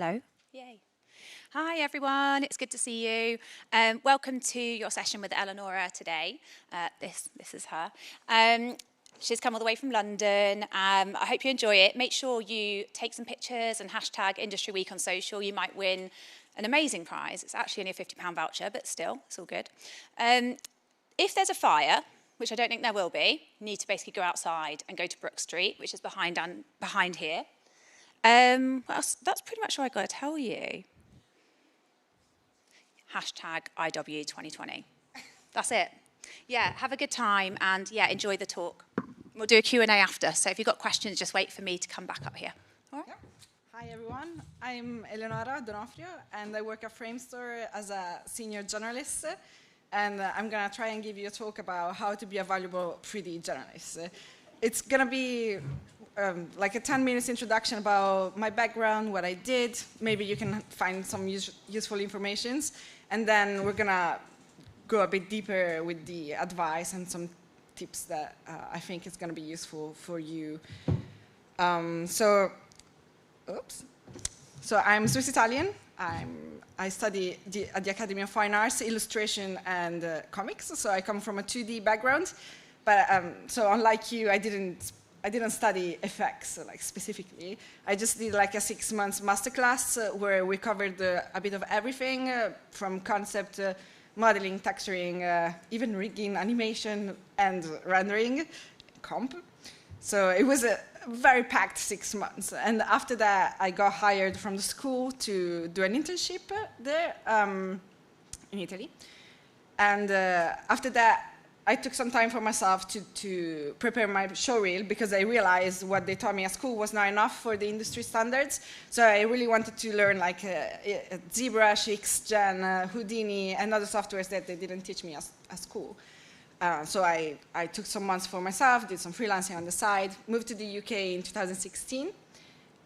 Hello. Yay. Hi, everyone. It's good to see you. Welcome to your session with Eleonora today. This is her. She's come all the way from London. I hope you enjoy it. Make sure you take some pictures and hashtag Industry Week on social. You might win an amazing prize. It's actually only a £50 voucher, but still, it's all good. If there's a fire, which I don't think there will be, you need to basically go outside and go to Brook Street, which is behind here. What else? That's pretty much all I've got to tell you. Hashtag IW22. That's it. Yeah, have a good time and yeah, enjoy the talk. We'll do a Q&A after, so if you've got questions, just wait for me to come back up here. All right? Yeah. Hi everyone, I'm Eleonora and I work at Framestore as a senior journalist, and I'm gonna try and give you a talk about how to be a valuable 3D journalist. It's gonna be like a 10 minutes introduction about my background, what I did. Maybe you can find some useful information. And then we're going to go a bit deeper with the advice and some tips that I think is going to be useful for you. So I'm Swiss-Italian. I study at the Academy of Fine Arts, illustration and comics. So I come from a 2D background. But so unlike you, I didn't study effects like specifically. I just did like a 6-month masterclass where we covered a bit of everything from concept, modeling, texturing, even rigging, animation, and rendering, comp. So it was a very packed 6 months. And after that, I got hired from the school to do an internship there in Italy. And after that, I took some time for myself to prepare my showreel because I realized what they taught me at school was not enough for the industry standards. So I really wanted to learn like ZBrush, XGen, Houdini, and other softwares that they didn't teach me at school. So I took some months for myself, did some freelancing on the side, moved to the UK in 2016,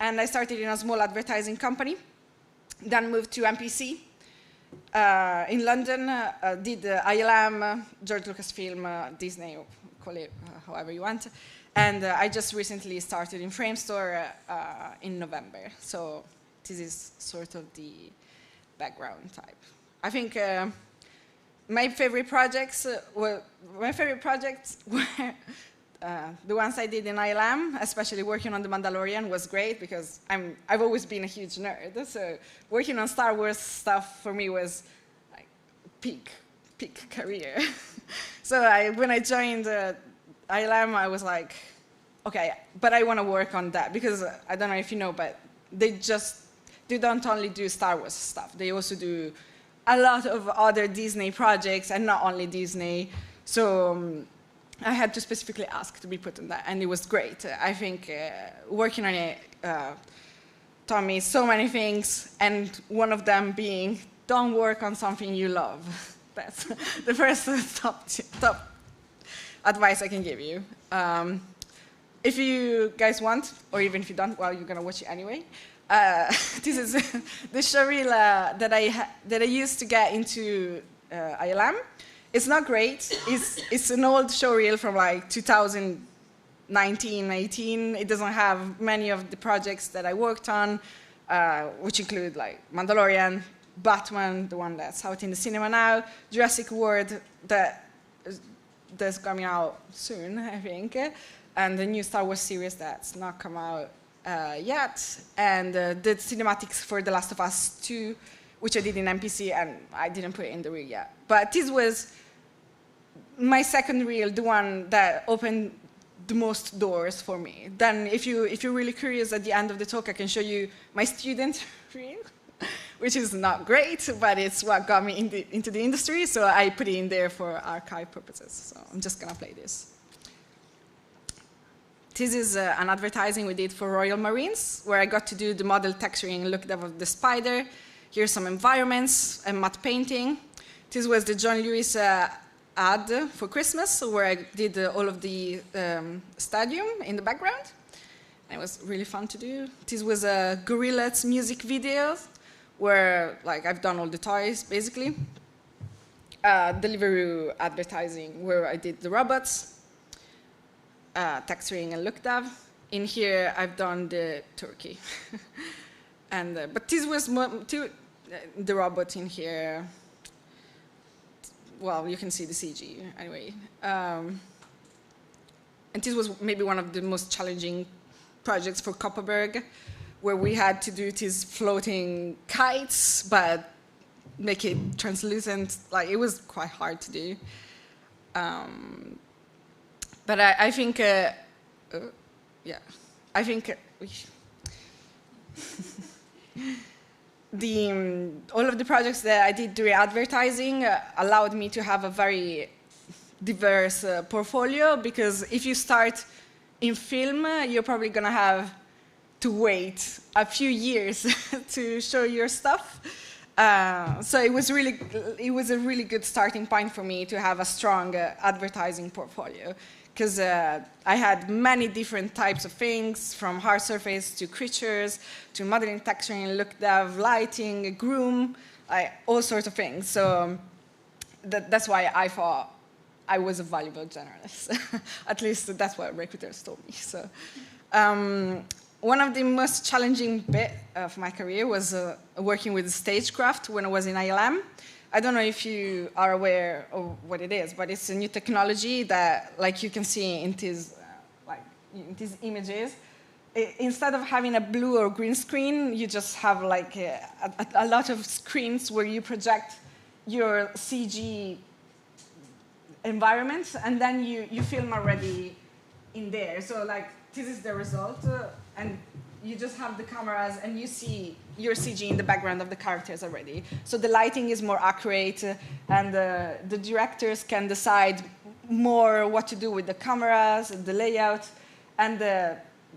and I started in a small advertising company, then moved to MPC. In London, did ILM, George Lucasfilm, Disney, call it however you want. And I just recently started in Framestore in November. So this is sort of the background type. I think my favorite projects were the ones I did in ILM, especially working on The Mandalorian was great because I've always been a huge nerd. So working on Star Wars stuff for me was like peak career. So when I joined ILM, I was like, okay, but I want to work on that because I don't know if you know, but they don't only do Star Wars stuff. They also do a lot of other Disney projects and not only Disney. So I had to specifically ask to be put on that, and it was great. I think working on it taught me so many things, and one of them being, don't work on something you love. That's the first top advice I can give you. If you guys want, or even if you don't, well, you're going to watch it anyway. This is the showreel that I used to get into ILM. It's not great. It's an old showreel from like 2019, 18. It doesn't have many of the projects that I worked on, which include like Mandalorian, Batman, the one that's out in the cinema now, Jurassic World that's coming out soon, I think, and the new Star Wars series that's not come out yet, and the cinematics for The Last of Us 2, which I did in MPC, and I didn't put it in the reel yet. But this was my second reel, the one that opened the most doors for me. Then if you're really curious, at the end of the talk, I can show you my student reel, which is not great, but it's what got me into the industry, so I put it in there for archive purposes. So I'm just going to play this. This is an advertising we did for Royal Marines, where I got to do the model texturing and look of the spider. Here's some environments and matte painting. This was the John Lewis ad for Christmas, where I did all of the stadium in the background. It was really fun to do. This was a Gorillaz music video, where like I've done all the toys, basically. Deliveroo advertising, where I did the robots. Texturing and look dev. In here, I've done the turkey. And but this was the robot in here. Well, you can see the CG anyway. And this was maybe one of the most challenging projects for Kopparberg, where we had to do these floating kites, but make it translucent. Like, it was quite hard to do. But I think, yeah, I think all of the projects that I did during advertising allowed me to have a very diverse portfolio, because if you start in film, you're probably going to have to wait a few years to show your stuff. So it was a really good starting point for me to have a strong advertising portfolio, because I had many different types of things, from hard surface to creatures, to modeling, texturing, look dev, lighting, groom, all sorts of things. So that's why I thought I was a valuable generalist. At least that's what recruiters told me. So one of the most challenging bits of my career was working with stagecraft when I was in ILM. I don't know if you are aware of what it is, but it's a new technology that, like you can see in these images, instead of having a blue or green screen, you just have like a lot of screens where you project your CG environments, and then you film already in there. So like, this is the result, and you just have the cameras and you see your CG in the background of the characters already. So the lighting is more accurate, and the directors can decide more what to do with the cameras, the layout, and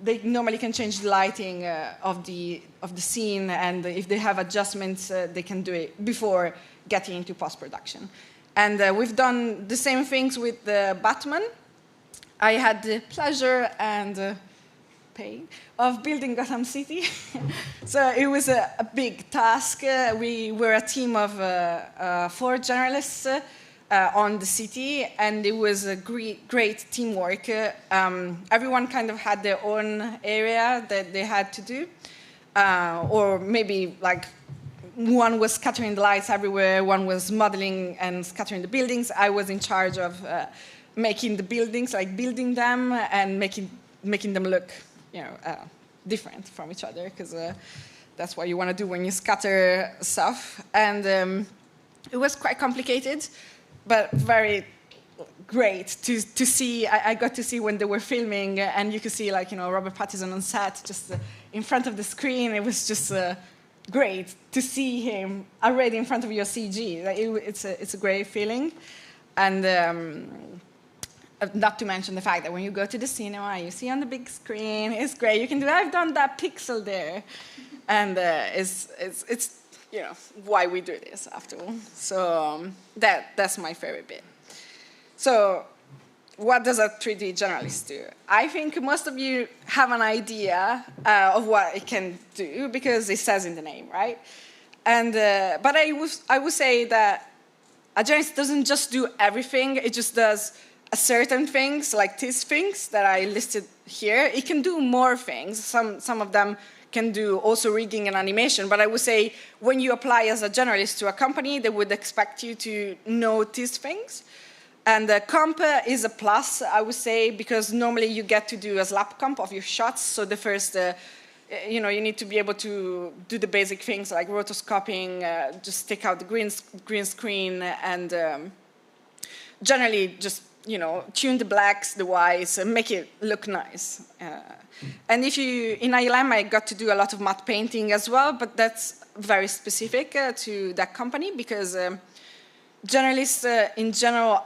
they normally can change the lighting of the scene, and if they have adjustments, they can do it before getting into post-production. And we've done the same things with Batman. I had the pleasure and pain of building Gotham City. So it was a big task. We were a team of 4 journalists on the city, and it was a great teamwork. Everyone kind of had their own area that they had to do, or maybe like one was scattering the lights everywhere, one was modeling and scattering the buildings. I was in charge of making the buildings, like building them and making them look, different from each other, because that's what you want to do when you scatter stuff. And it was quite complicated, but very great to see. I got to see when they were filming, and you could see, like, Robert Pattinson on set, just in front of the screen. It was just great to see him already in front of your CG. Like, it's a great feeling. And not to mention the fact that when you go to the cinema, you see on the big screen, it's great. You can do, I've done that pixel there. And it's why we do this after all. So that's my favorite bit. So what does a 3D generalist do? I think most of you have an idea of what it can do, because it says in the name, right? And but I would say that a generalist doesn't just do everything. It just does certain things, like these things that I listed here. It can do more things. Some of them can do also rigging and animation, but I would say when you apply as a generalist to a company, they would expect you to know these things. And the comp is a plus, I would say, because normally you get to do a slap comp of your shots. So the first, you need to be able to do the basic things like rotoscoping, just take out the green screen, and generally just tune the blacks, the whites, and make it look nice. And in ILM, I got to do a lot of matte painting as well, but that's very specific to that company, because generalists in general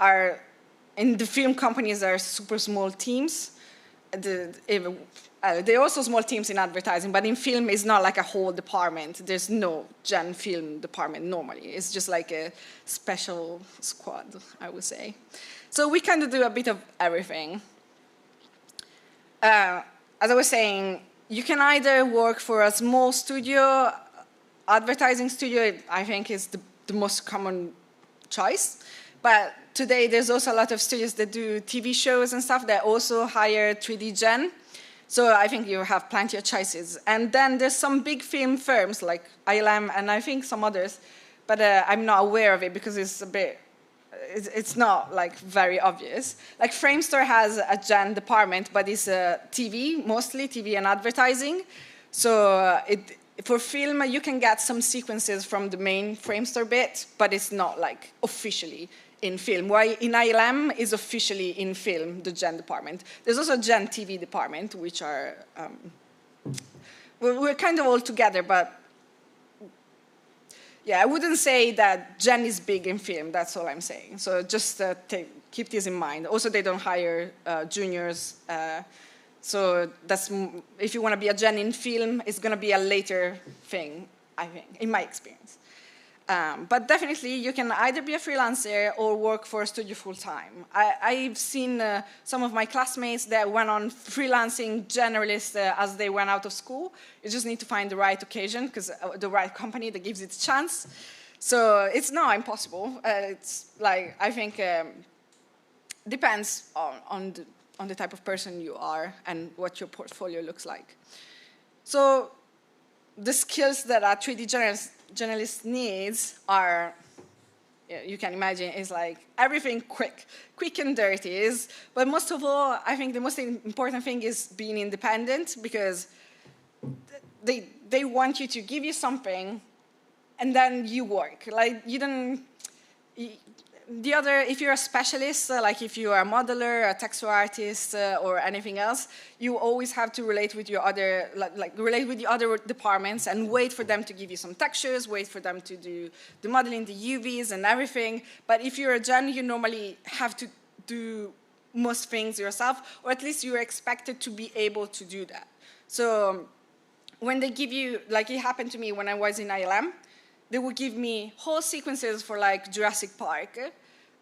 in the film companies are super small teams. There are also small teams in advertising, but in film it's not like a whole department. There's no gen film department normally. It's just like a special squad, I would say. So we kind of do a bit of everything. As I was saying, you can either work for a small studio. Advertising studio, I think, is the most common choice. But today there's also a lot of studios that do TV shows and stuff that also hire 3D gen. So I think you have plenty of choices. And then there's some big film firms like ILM and I think some others, but I'm not aware of it because it's a bit, it's not like very obvious. Like Framestore has a gen department, but it's TV, mostly TV and advertising. So for film, you can get some sequences from the main Framestore bit, but it's not like officially in film. Why in ILM is officially in film, the gen department. There's also a gen TV department, which are, we're kind of all together, but yeah, I wouldn't say that gen is big in film, that's all I'm saying. So just keep this in mind. Also, they don't hire juniors. So that's, if you want to be a gen in film, it's going to be a later thing, I think, in my experience. But definitely, you can either be a freelancer or work for a studio full-time. I've seen some of my classmates that went on freelancing generalist as they went out of school. You just need to find the right occasion, because the right company that gives it a chance. So it's not impossible. It's like, I think, depends on the type of person you are and what your portfolio looks like. So the skills that a 3D journalist needs are, you can imagine, is like everything quick and dirty. But most of all, I think the most important thing is being independent, because they want you to give you something and then you work. Like you don't, if you're a specialist, like if you are a modeler, a texture artist, or anything else, you always have to relate with your other, relate with the other departments and wait for them to give you some textures, wait for them to do the modeling, the UVs and everything. But if you're a gen, you normally have to do most things yourself, or at least you're expected to be able to do that. So when they give you, like it happened to me when I was in ILM, they would give me whole sequences for like Jurassic Park,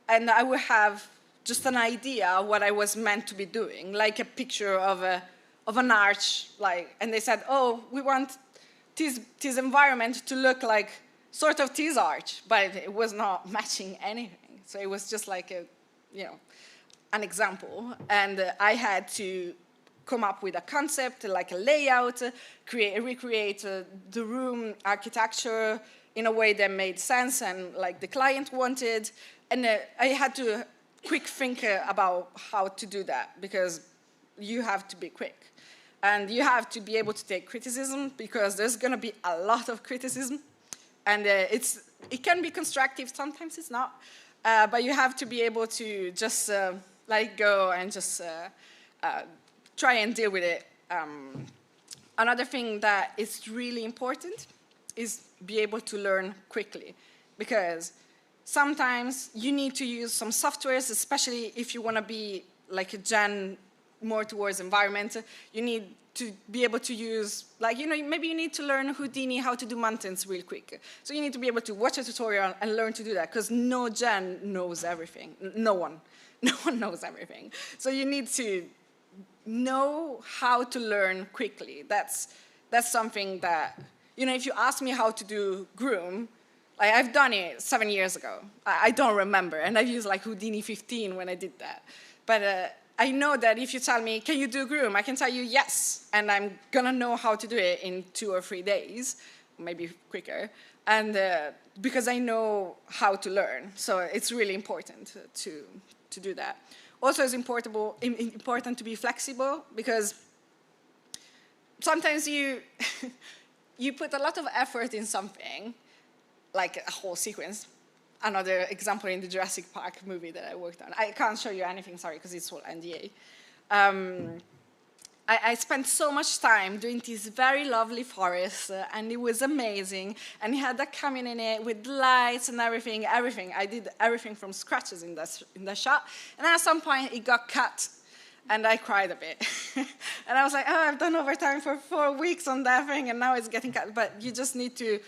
and I would have just an idea what I was meant to be doing, like a picture of an arch, like, and they said, oh, we want this environment to look like sort of this arch, but it was not matching anything. So it was just like an example, and I had to come up with a concept, like a layout, recreate the room architecture in a way that made sense and like the client wanted. And I had to quick think about how to do that, because you have to be quick. And you have to be able to take criticism, because there's going to be a lot of criticism. And it can be constructive, sometimes it's not. But you have to be able to just let it go and just try and deal with it. Another thing that is really important is be able to learn quickly, because sometimes you need to use some softwares, especially if you want to be like a gen more towards environment. You need to be able to use, like, maybe you need to learn Houdini, how to do mountains real quick. So you need to be able to watch a tutorial and learn to do that, because no gen knows everything. No one knows everything. So you need to know how to learn quickly. That's something that, if you ask me how to do Groom, like I've done it 7 years ago. I don't remember, and I've used like Houdini 15 when I did that. But I know that if you tell me, can you do Groom? I can tell you yes, and I'm gonna know how to do it in 2 or 3 days, maybe quicker, and because I know how to learn. So it's really important to do that. Also, it's important to be flexible, because sometimes you put a lot of effort in something, like a whole sequence. Another example in the Jurassic Park movie that I worked on. I can't show you anything, sorry, because it's all NDA. I spent so much time doing this very lovely forest, and it was amazing. And it had a cabin in it with lights and everything. I did everything from scratches in that shot. And then at some point, it got cut, and I cried a bit. And I was like, oh, I've done overtime for 4 weeks on that thing, and now it's getting cut. But you just need to,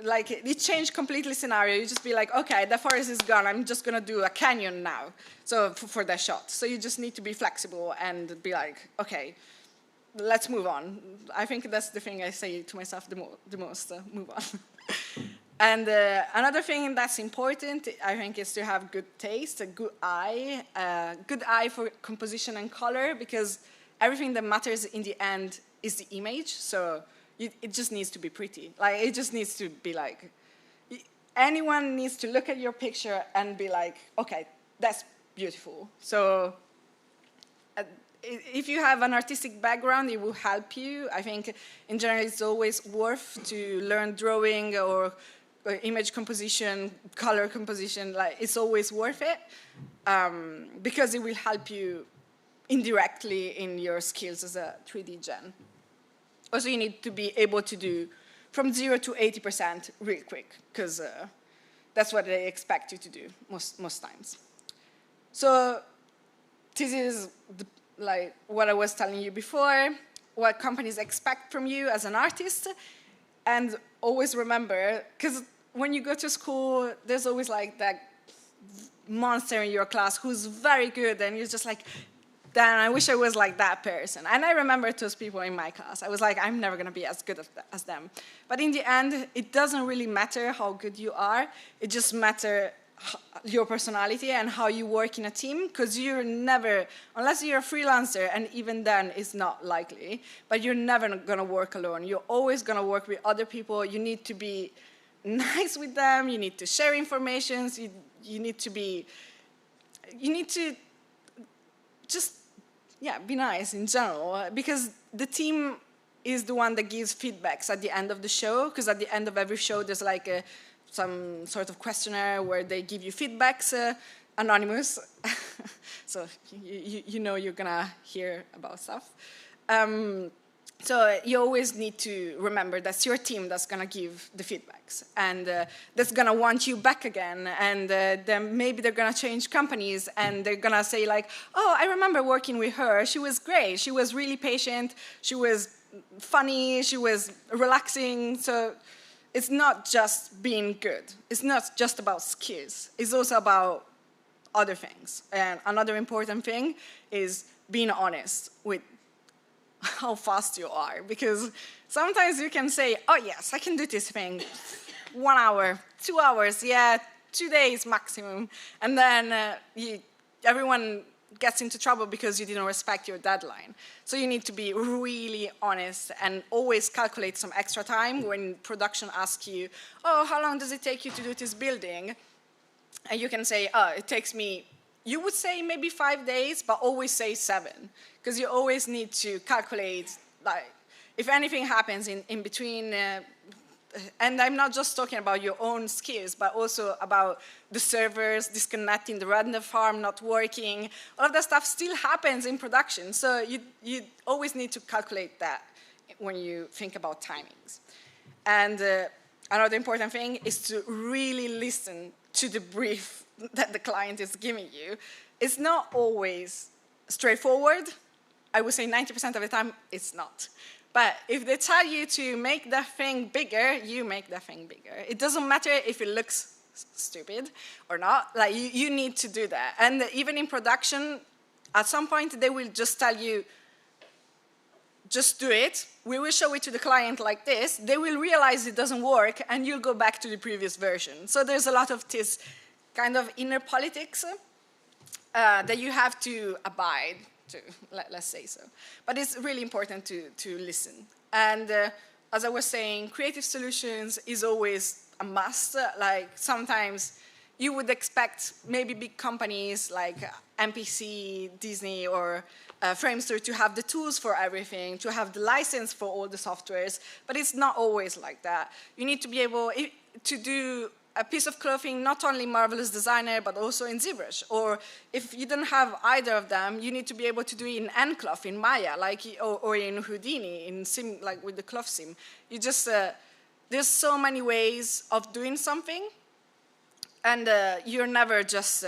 like, it changed completely scenario. You just be like, okay, the forest is gone. I'm just going to do a canyon now, so for that shot. So you just need to be flexible and be like, okay, let's move on. I think that's the thing I say to myself the most, move on. And another thing that's important, I think, is to have good taste, a good eye for composition and color, because everything that matters in the end is the image. So it just needs to be pretty. Like, it just needs to be like, anyone needs to look at your picture and be like, okay, that's beautiful. So if you have an artistic background, it will help you. I think in general it's always worth to learn drawing or image composition, color composition. Like, it's always worth it because it will help you indirectly in your skills as a 3D gen. Also, you need to be able to do from 0 to 80% real quick, because that's what they expect you to do most times. So this is like what I was telling you before, what companies expect from you as an artist. And always remember, because when you go to school, there's always like that monster in your class who's very good, and you're just like, damn, I wish I was like that person. And I remember those people in my class. I was like, I'm never going to be as good as them. But in the end, it doesn't really matter how good you are. It just matters your personality and how you work in a team, because you're never, unless you're a freelancer, and even then it's not likely, but you're never going to work alone. You're always going to work with other people. You need to be nice with them. You need to share information. You need to just, yeah, be nice in general, because the team is the one that gives feedbacks at the end of the show, because at the end of every show there's like some sort of questionnaire where they give you feedbacks, anonymous, so you know you're gonna hear about stuff. So you always need to remember that's your team that's going to give the feedbacks, and that's going to want you back again, and then maybe they're going to change companies, and they're going to say like, oh, I remember working with her. She was great. She was really patient. She was funny. She was relaxing. So it's not just being good. It's not just about skills. It's also about other things. And another important thing is being honest with how fast you are, because sometimes you can say, oh yes, I can do this thing, 1 hour, 2 hours, yeah, 2 days maximum, and then everyone gets into trouble because you didn't respect your deadline. So you need to be really honest and always calculate some extra time when production asks you, oh, how long does it take you to do this building? And you can say, oh, it takes me, you would say maybe 5 days, but always say 7. Because you always need to calculate, like, if anything happens in between, and I'm not just talking about your own skills, but also about the servers disconnecting, the render farm not working. All of that stuff still happens in production. So you always need to calculate that when you think about timings. And another important thing is to really listen to the brief that the client is giving you. It's not always straightforward. I would say 90% of the time it's not. But if they tell you to make that thing bigger, you make that thing bigger. It doesn't matter if it looks stupid or not. Like, you need to do that. And even in production, at some point they will just tell you, just do it. We will show it to the client like this. They will realize it doesn't work, and you'll go back to the previous version. So there's a lot of this kind of inner politics that you have to abide to, let's say so. But it's really important to listen. And as I was saying, creative solutions is always a must. Like, sometimes you would expect maybe big companies like MPC, Disney, or Framestore to have the tools for everything, to have the license for all the softwares, but it's not always like that. You need to be able to do a piece of clothing, not only Marvelous Designer, but also in ZBrush. Or if you don't have either of them, you need to be able to do it in Encloth, in Maya, like, or in Houdini, in Sim, like with the cloth sim. You just, there's so many ways of doing something, and you're never just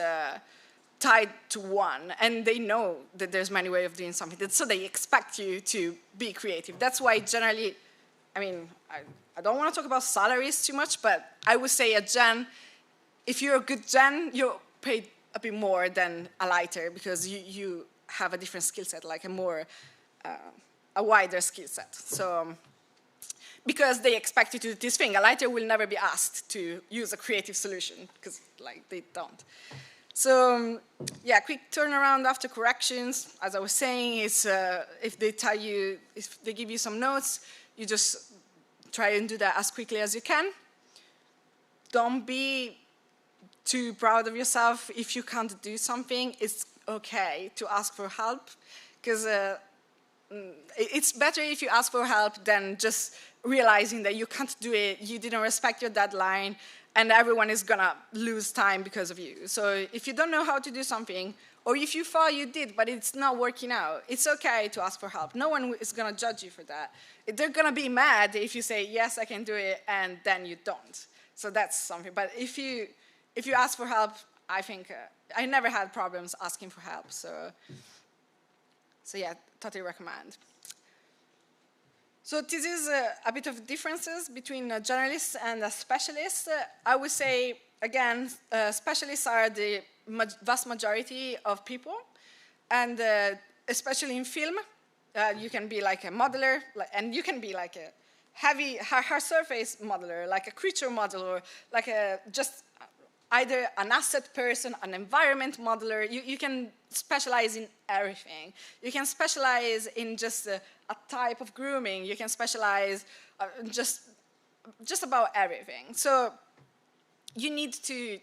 tied to one. And they know that there's many ways of doing something, so they expect you to be creative. That's why generally, I mean, I don't want to talk about salaries too much, but I would say a gen, if you're a good gen, you're paid a bit more than a lighter, because you have a different skill set, like a wider skill set. So, because they expect you to do this thing. A lighter will never be asked to use a creative solution, because like they don't. So yeah, quick turnaround after corrections. As I was saying, is if they tell you, if they give you some notes, you just try and do that as quickly as you can. Don't be too proud of yourself. If you can't do something, it's okay to ask for help, because it's better if you ask for help than just realizing that you can't do it, you didn't respect your deadline, and everyone is gonna lose time because of you. So if you don't know how to do something, or if you thought you did, but it's not working out, it's okay to ask for help. No one is gonna judge you for that. They're gonna be mad if you say, yes, I can do it, and then you don't. So that's something. But if you ask for help, I think, I never had problems asking for help. So yeah, totally recommend. So this is a bit of differences between a generalist and a specialist. I would say, again, specialists are the vast majority of people. And especially in film, you can be like a modeler, and you can be like a heavy, hard surface modeler, like a creature modeler, like just either an asset person, an environment modeler. You can specialize in everything. You can specialize in just a type of grooming. You can specialize just about everything. So you need to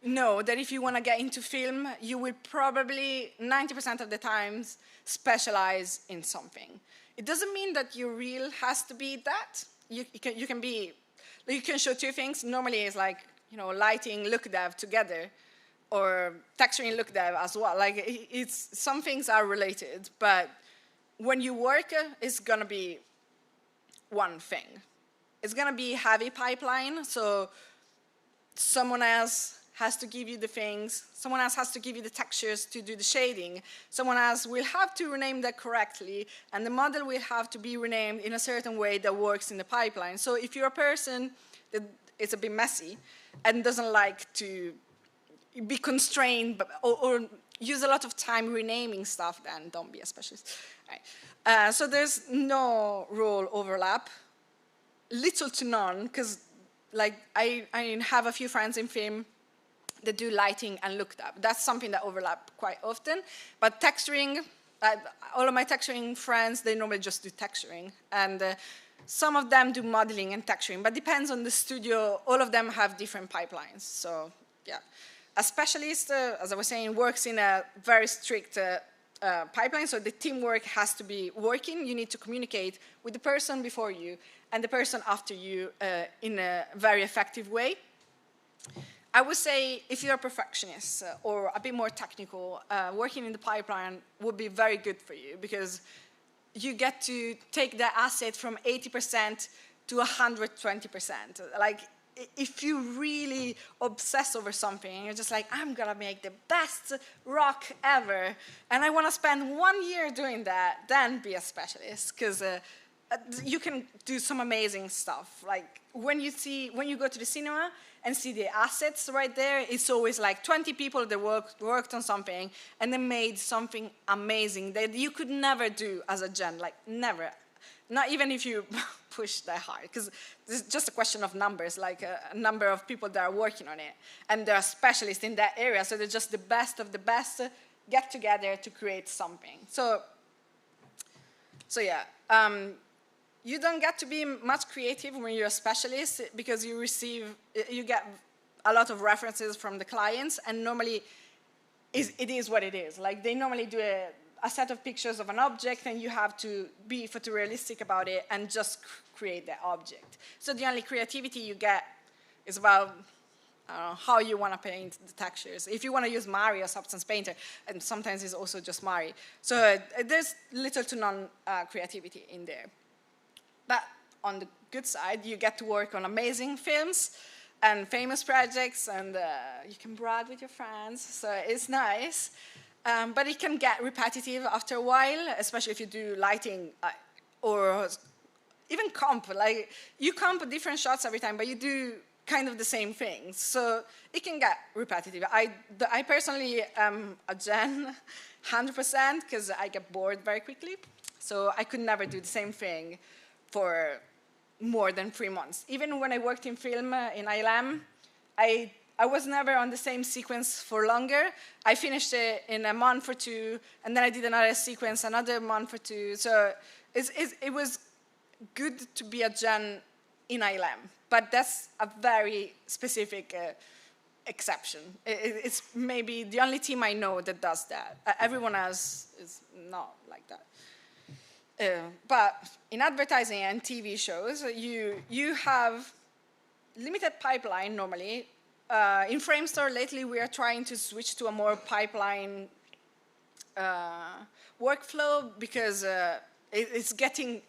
know that if you want to get into film, you will probably 90% of the times specialize in something. It doesn't mean that your reel has to be that. You can show two things. Normally it's like, lighting, look dev together, or texturing, look dev as well. Like, some things are related, but when you work, it's gonna be one thing. It's gonna be heavy pipeline, so someone else has to give you the things, someone else has to give you the textures to do the shading, someone else will have to rename that correctly, and the model will have to be renamed in a certain way that works in the pipeline. So if you're a person that is a bit messy and doesn't like to be constrained or use a lot of time renaming stuff, then don't be a specialist. Right. So there's no role overlap, little to none, because I have a few friends in film that do lighting and look up. That's something that overlap quite often. But texturing, all of my texturing friends, they normally just do texturing. And some of them do modeling and texturing, but depends on the studio. All of them have different pipelines. So yeah. A specialist, as I was saying, works in a very strict pipeline, so the teamwork has to be working. You need to communicate with the person before you and the person after you in a very effective way. I would say if you're a perfectionist or a bit more technical, working in the pipeline would be very good for you, because you get to take the asset from 80% to 120%. Like, if you really obsess over something, you're just like, I'm gonna make the best rock ever, and I wanna spend 1 year doing that, then be a specialist, because you can do some amazing stuff. Like, when you go to the cinema and see the assets right there, it's always like 20 people that worked on something and they made something amazing that you could never do as a gen, like never. Not even if you push that hard, because it's just a question of numbers, like a number of people that are working on it. And they're specialists in that area, so they're just the best of the best get together to create something. So yeah, you don't get to be much creative when you're a specialist, because you get a lot of references from the clients, and normally it is what it is. Like, they normally do a set of pictures of an object, and you have to be photorealistic about it and just create that object. So the only creativity you get is about how you want to paint the textures. If you want to use Mari or Substance Painter, and sometimes it's also just Mari. So there's little to none creativity in there. But on the good side, you get to work on amazing films and famous projects, and you can brag with your friends, so it's nice. But it can get repetitive after a while, especially if you do lighting or even comp. Like, you comp different shots every time, but you do kind of the same things. So it can get repetitive. I personally am a gen 100%, because I get bored very quickly. So I could never do the same thing for more than 3 months. Even when I worked in film in ILM, I I was never on the same sequence for longer. I finished it in a month or two, and then I did another sequence another month or two. So it was good to be a gen in ILM, but that's a very specific exception. It's maybe the only team I know that does that. Everyone else is not like that. But in advertising and TV shows, you have limited pipeline normally. In Framestore lately, we are trying to switch to a more pipeline workflow because it's getting,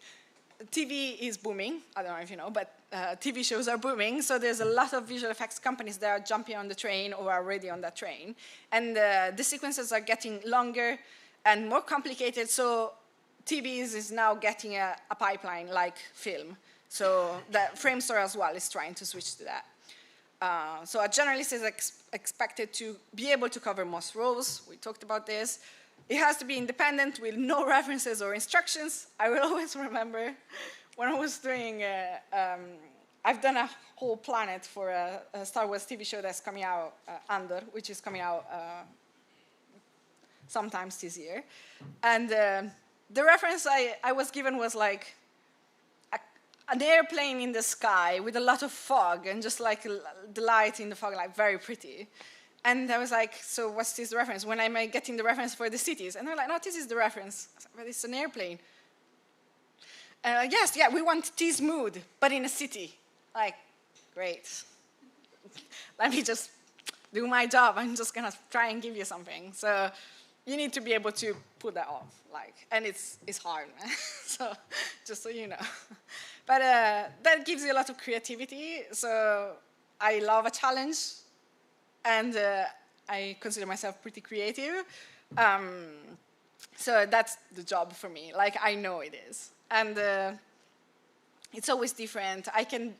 TV is booming. I don't know if you know, but TV shows are booming. So there's a lot of visual effects companies that are jumping on the train or are already on that train. And the sequences are getting longer and more complicated. So TV is now getting a pipeline like film. So that Framestore as well is trying to switch to that. So a generalist is expected to be able to cover most roles. We talked about this. It has to be independent with no references or instructions. I will always remember when I was doing, I've done a whole planet for a Star Wars TV show that's coming out, Andor, which is coming out sometimes this year. And the reference I was given was like an airplane in the sky with a lot of fog and just like the light in the fog, like very pretty. And I was like, so what's this reference? When am I getting the reference for the cities? And they're like, no, this is the reference. I was like, but it's an airplane. Yes, yeah, we want this mood, but in a city. Like, great. Let me just do my job. I'm just going to try and give you something. So you need to be able to pull that off. Like, and it's hard, man. So just so you know. But that gives you a lot of creativity. So I love a challenge. And I consider myself pretty creative. So that's the job for me. Like, I know it is. And it's always different. I can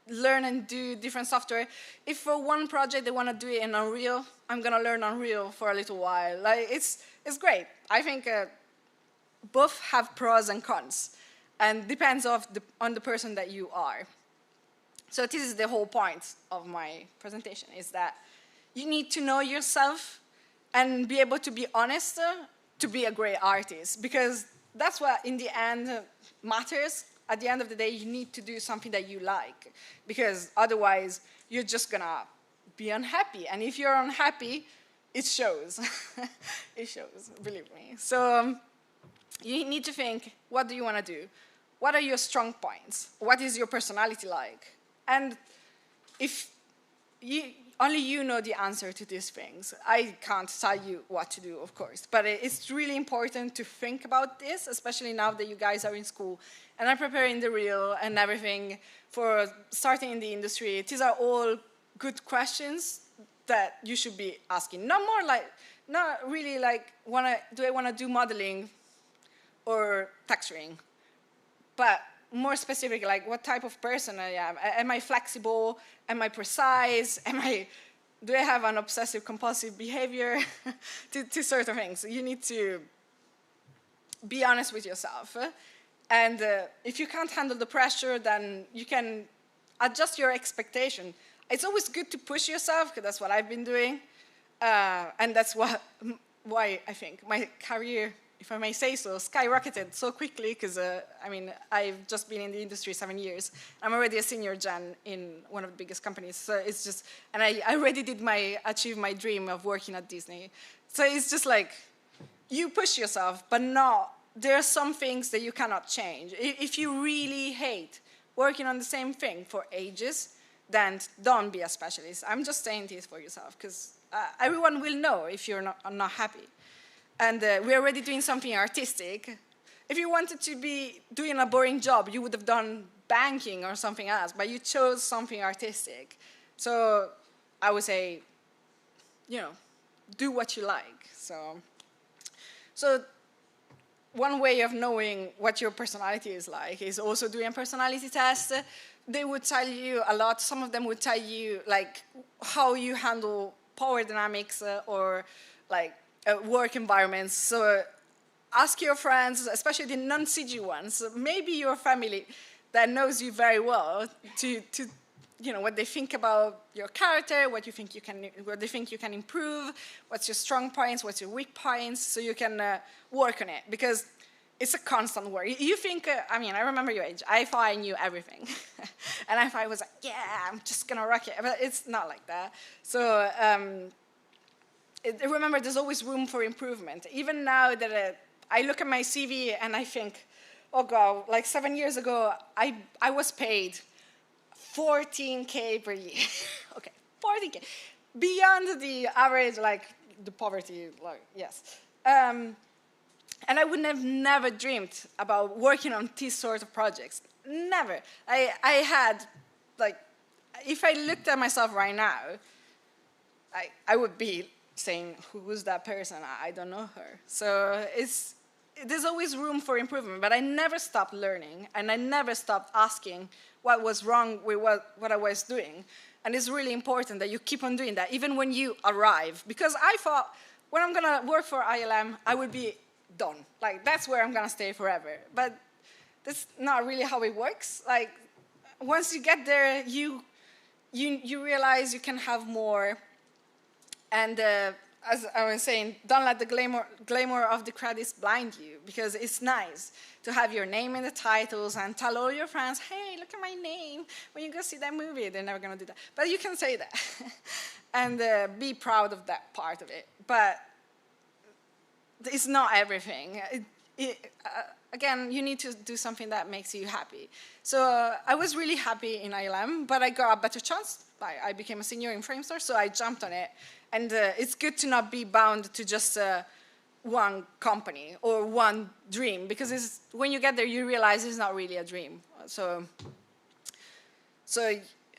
learn and do different software. If for one project they want to do it in Unreal, I'm going to learn Unreal for a little while. Like, it's great. I think both have pros and cons. And depends on the person that you are. So this is the whole point of my presentation, is that you need to know yourself and be able to be honest to be a great artist, because that's what in the end matters. At the end of the day, you need to do something that you like, because otherwise you're just gonna be unhappy. And if you're unhappy, it shows. It shows, believe me. So you need to think, what do you want to do? What are your strong points? What is your personality like? And if only you know the answer to these things. I can't tell you what to do, of course. But it's really important to think about this, especially now that you guys are in school and are preparing the reel and everything for starting in the industry. These are all good questions that you should be asking. Not really like, do I want to do modeling or texturing? But more specific, like what type of person I am. Am I flexible? Am I precise? Do I have an obsessive compulsive behavior? to sort of things. You need to be honest with yourself. And if you can't handle the pressure, then you can adjust your expectation. It's always good to push yourself, because that's what I've been doing. And that's why I think my career, if I may say so, skyrocketed so quickly, because, I've just been in the industry 7 years. I'm already a senior gen in one of the biggest companies. So it's just, and I already achieved my dream of working at Disney. So it's just like, you push yourself, but there are some things that you cannot change. If you really hate working on the same thing for ages, then don't be a specialist. I'm just saying this for yourself, because everyone will know if you're not happy. And we're already doing something artistic. If you wanted to be doing a boring job, you would have done banking or something else, but you chose something artistic. So I would say, do what you like. So one way of knowing what your personality is like is also doing a personality test. They would tell you a lot. Some of them would tell you like how you handle power dynamics or like work environments. So ask your friends, especially the non-CG ones, maybe your family that knows you very well, to what they think about your character, what they think you can improve, what's your strong points, what's your weak points, so you can work on it, because it's a constant work. You think, I remember your age. I thought I knew everything. And I thought I was like, yeah, I'm just going to rock it. But it's not like that. So remember, there's always room for improvement. Even now that I look at my CV and I think, oh, God, like 7 years ago, I was paid $14K per year. Okay, $14K. Beyond the average, like the poverty, like, yes. And I would have never dreamed about working on these sort of projects. Never. I had, like, if I looked at myself right now, I would be saying, who's that person? I don't know her. So there's always room for improvement, but I never stopped learning, and I never stopped asking what was wrong with what I was doing. And it's really important that you keep on doing that, even when you arrive. Because I thought, when I'm going to work for ILM, I would be done. Like, that's where I'm going to stay forever. But that's not really how it works. Like, once you get there, you realize you can have more. And as I was saying, don't let the glamour of the credits blind you, because it's nice to have your name in the titles and tell all your friends, hey, look at my name when you go see that movie. They're never going to do that. But you can say that and be proud of that part of it. But it's not everything. Again, you need to do something that makes you happy. So I was really happy in ILM, but I got a better chance. I became a senior in Framestore, so I jumped on it. And it's good to not be bound to just one company or one dream, because when you get there, you realize it's not really a dream. So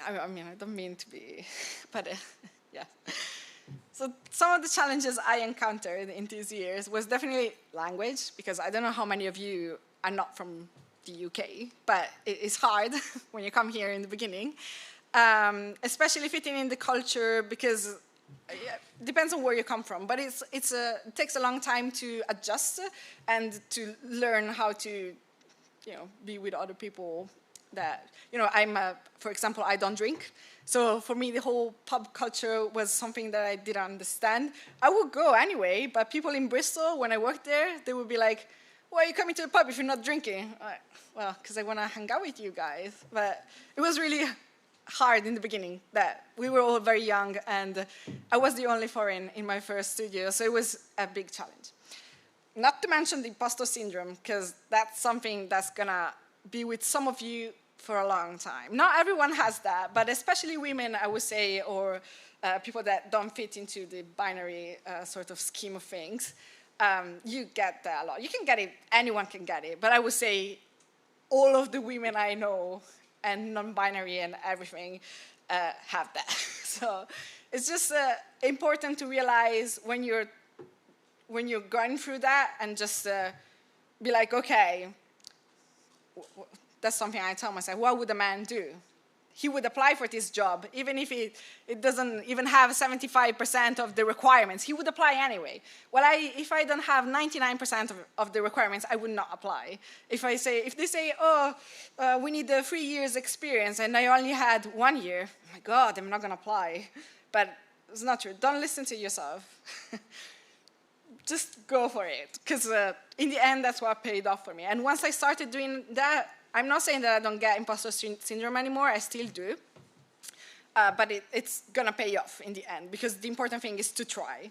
I don't mean to be, but yeah. So some of the challenges I encountered in these years was definitely language, because I don't know how many of you are not from the UK, but it's hard when you come here in the beginning, especially fitting in the culture, because it depends on where you come from, but it takes a long time to adjust and to learn how to, be with other people that, for example, I don't drink. So for me, the whole pub culture was something that I didn't understand. I would go anyway, but people in Bristol, when I worked there, they would be like, why are you coming to the pub if you're not drinking? Well, because I want to hang out with you guys. But it was really hard in the beginning that we were all very young, and I was the only foreign in my first studio, so it was a big challenge. Not to mention the imposter syndrome, because that's something that's going to be with some of you for a long time. Not everyone has that, but especially women, I would say, or people that don't fit into the binary sort of scheme of things. You get that a lot. You can get it, anyone can get it, but I would say all of the women I know, and non-binary and everything, have that. So it's just important to realize when you're going through that, and just be like, okay, that's something I tell myself, what would a man do? He would apply for this job, even if it doesn't even have 75% of the requirements. He would apply anyway. Well, if I don't have 99% of the requirements, I would not apply. If they say, oh, we need 3 years experience, and I only had 1 year, oh my God, I'm not going to apply. But it's not true. Don't listen to yourself. Just go for it, because in the end, that's what paid off for me. And once I started doing that, I'm not saying that I don't get imposter syndrome anymore. I still do. But it's going to pay off in the end, because the important thing is to try.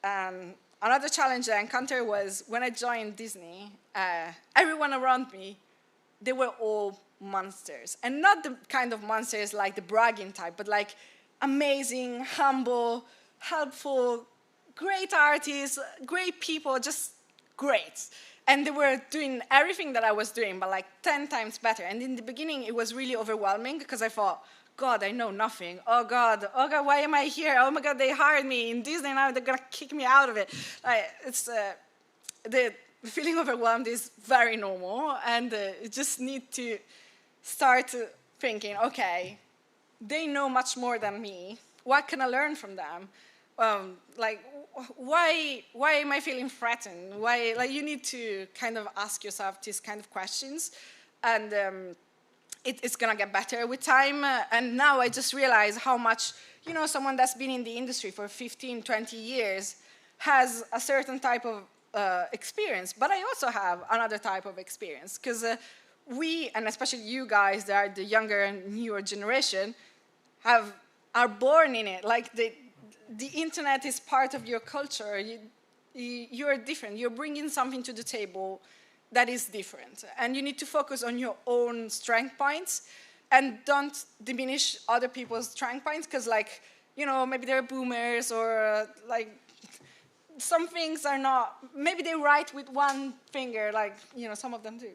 Another challenge I encountered was when I joined Disney, everyone around me, they were all monsters. And not the kind of monsters like the bragging type, but like amazing, humble, helpful, great artists, great people, just great. And they were doing everything that I was doing, but like 10 times better. And in the beginning, it was really overwhelming, because I thought, God, I know nothing. Oh God, why am I here? Oh my God, they hired me in Disney, now they're gonna kick me out of it. The feeling overwhelmed is very normal, and you just need to start thinking, okay, they know much more than me. What can I learn from them? Why am I feeling threatened? Why, you need to kind of ask yourself these kind of questions. And it's going to get better with time. And now I just realize how much, someone that's been in the industry for 15, 20 years has a certain type of experience. But I also have another type of experience, because we, and especially you guys that are the younger and newer generation, are born in it. Like the internet is part of your culture. You're different. You're bringing something to the table that is different. And you need to focus on your own strength points and don't diminish other people's strength points, because maybe they're boomers, or some things are not, maybe they write with one finger, some of them do.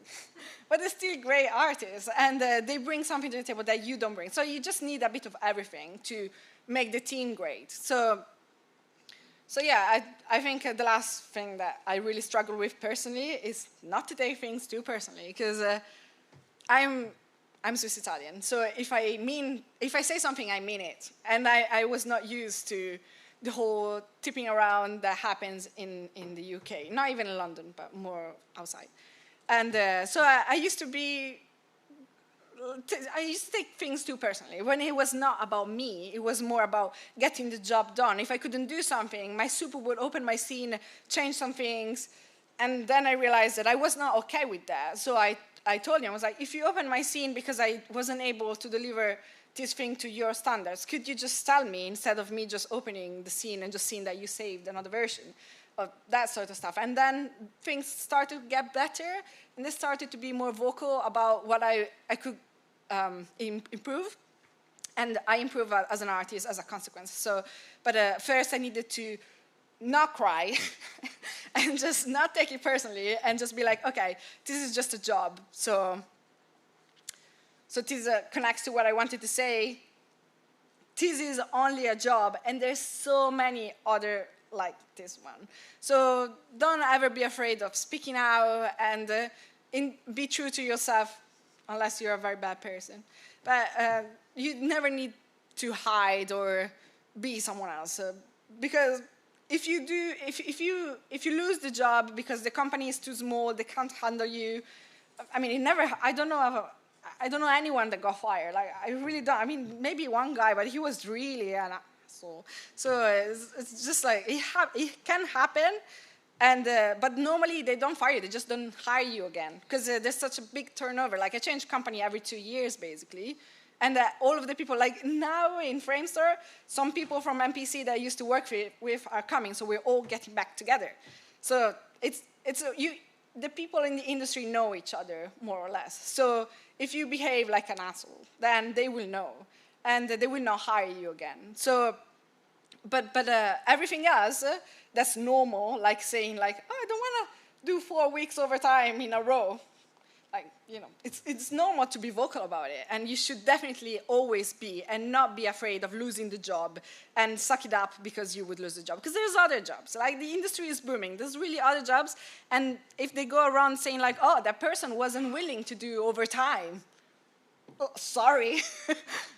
But they're still great artists, and they bring something to the table that you don't bring. So you just need a bit of everything to make the team great. So yeah, I think the last thing that I really struggle with personally is not to take things too personally, because I'm Swiss Italian. So if I say something, I mean it. And I was not used to the whole tipping around that happens in the UK. Not even in London, but more outside. And so I used to take things too personally. When it was not about me, it was more about getting the job done. If I couldn't do something, my super would open my scene, change some things, and then I realized that I was not okay with that. So I told him, I was like, if you open my scene because I wasn't able to deliver this thing to your standards, could you just tell me, instead of me just opening the scene and just seeing that you saved another version of that sort of stuff. And then things started to get better, and they started to be more vocal about what I could improve, and I improved as an artist as a consequence. So, but first I needed to not cry and just not take it personally, and just be like, okay, this is just a job. So this connects to what I wanted to say. This is only a job, and there's so many other like this one. So don't ever be afraid of speaking out, and be true to yourself, unless you're a very bad person. But you never need to hide or be someone else, because if you lose the job because the company is too small, they can't handle you. I mean, I don't know anyone that got fired. Like, I really don't. I mean, maybe one guy, but he was really an asshole. So it's just like it can happen. And, but normally they don't fire you, they just don't hire you again, because there's such a big turnover. Like, I change company every 2 years, basically. And all of the people, like now in Framestore, some people from MPC that I used to work with are coming, so we're all getting back together. So the people in the industry know each other, more or less. So if you behave like an asshole, then they will know, and they will not hire you again. So, but everything else, that's normal, like saying like, oh, I don't want to do 4 weeks overtime in a row. Like, it's normal to be vocal about it, and you should definitely always be, and not be afraid of losing the job and suck it up because you would lose the job. Because there's other jobs. Like, the industry is booming. There's really other jobs, and if they go around saying like, oh, that person wasn't willing to do overtime, oh, sorry.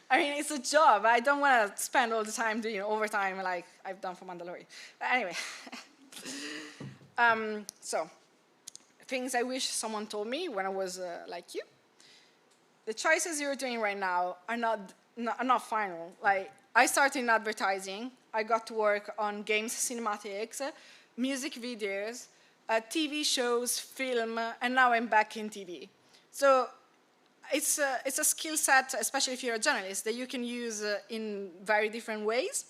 I mean, it's a job. I don't want to spend all the time doing overtime like I've done for Mandalorian. But anyway. So, things I wish someone told me when I was like you. The choices you're doing right now are not final. Like, I started in advertising. I got to work on games cinematics, music videos, TV shows, film, and now I'm back in TV. So it's a skill set, especially if you're a journalist, that you can use in very different ways.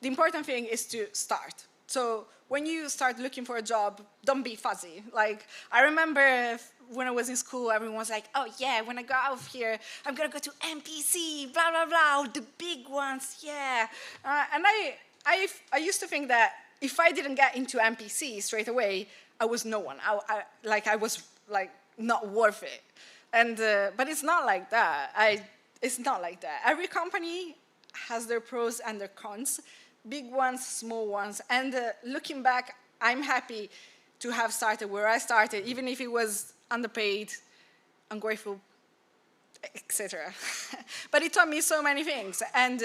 The important thing is to start. So when you start looking for a job, don't be fuzzy. Like, I remember when I was in school, everyone was like, oh yeah, when I go out of here, I'm gonna go to MPC, blah, blah, blah, the big ones, yeah. And I used to think that if I didn't get into MPC straight away, I was no one. I was not worth it. And, but it's not like that. It's not like that. Every company has their pros and their cons. Big ones, small ones, and looking back, I'm happy to have started where I started, even if it was underpaid, ungrateful, etc. But it taught me so many things, and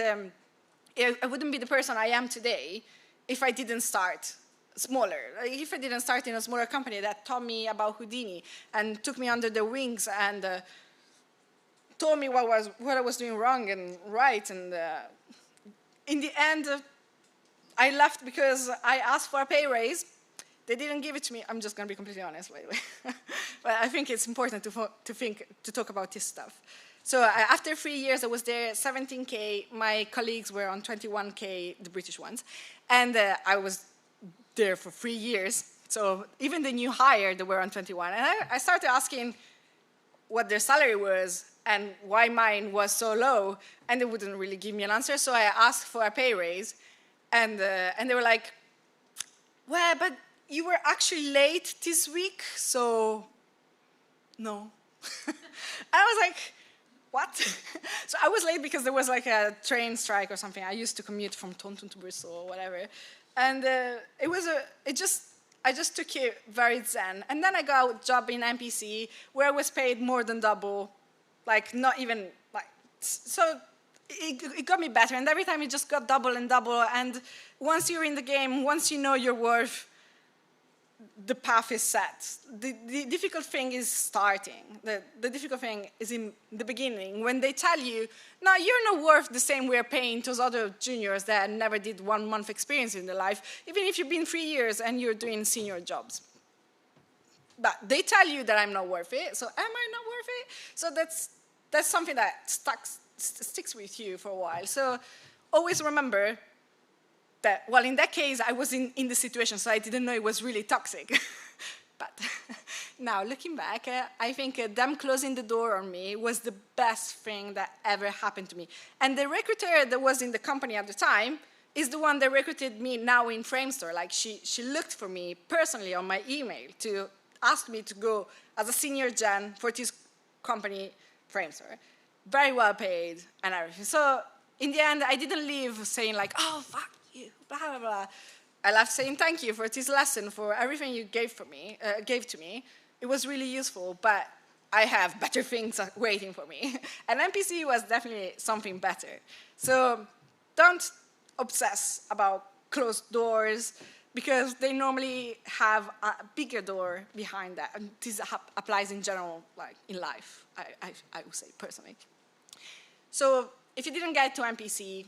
I wouldn't be the person I am today if I didn't start smaller. If I didn't start in a smaller company that taught me about Houdini and took me under their wings and told me what I was doing wrong and right. And in the end, I left because I asked for a pay raise. They didn't give it to me. I'm just going to be completely honest, by the way. But I think it's important to talk about this stuff. So after 3 years, I was there, 17K. My colleagues were on 21K, the British ones. And I was there for 3 years. So even the new hire, they were on 21. And I started asking what their salary was and why mine was so low. And they wouldn't really give me an answer. So I asked for a pay raise. And they were like, well, but you were actually late this week, so no. And I was like, what? So I was late because there was like a train strike or something. I used to commute from Taunton to Bristol or whatever. And I just took it very zen. And then I got a job in MPC where I was paid more than double, like not even, like, so it got me better. And every time it just got double and double. And once you're in the game, once you know your worth, the path is set. The difficult thing is starting. The difficult thing is in the beginning, when they tell you, no, you're not worth the same we're paying those other juniors that never did 1 month experience in their life, even if you've been 3 years and you're doing senior jobs. But they tell you that I'm not worth it, so am I not worth it? So that's something that sticks with you for a while. So always remember that, well, in that case, I was in the situation, so I didn't know it was really toxic. But now, looking back, I think them closing the door on me was the best thing that ever happened to me. And the recruiter that was in the company at the time is the one that recruited me now in Framestore. Like, she looked for me personally on my email to ask me to go as a senior gen for this company, Framestore. Very well paid and everything. So in the end, I didn't leave saying like, oh, fuck you, blah, blah, blah. I left saying thank you for this lesson, for everything you gave to me. It was really useful, but I have better things waiting for me. And MPC was definitely something better. So don't obsess about closed doors, because they normally have a bigger door behind that. And this applies in general, like in life, I would say, personally. So if you didn't get to MPC,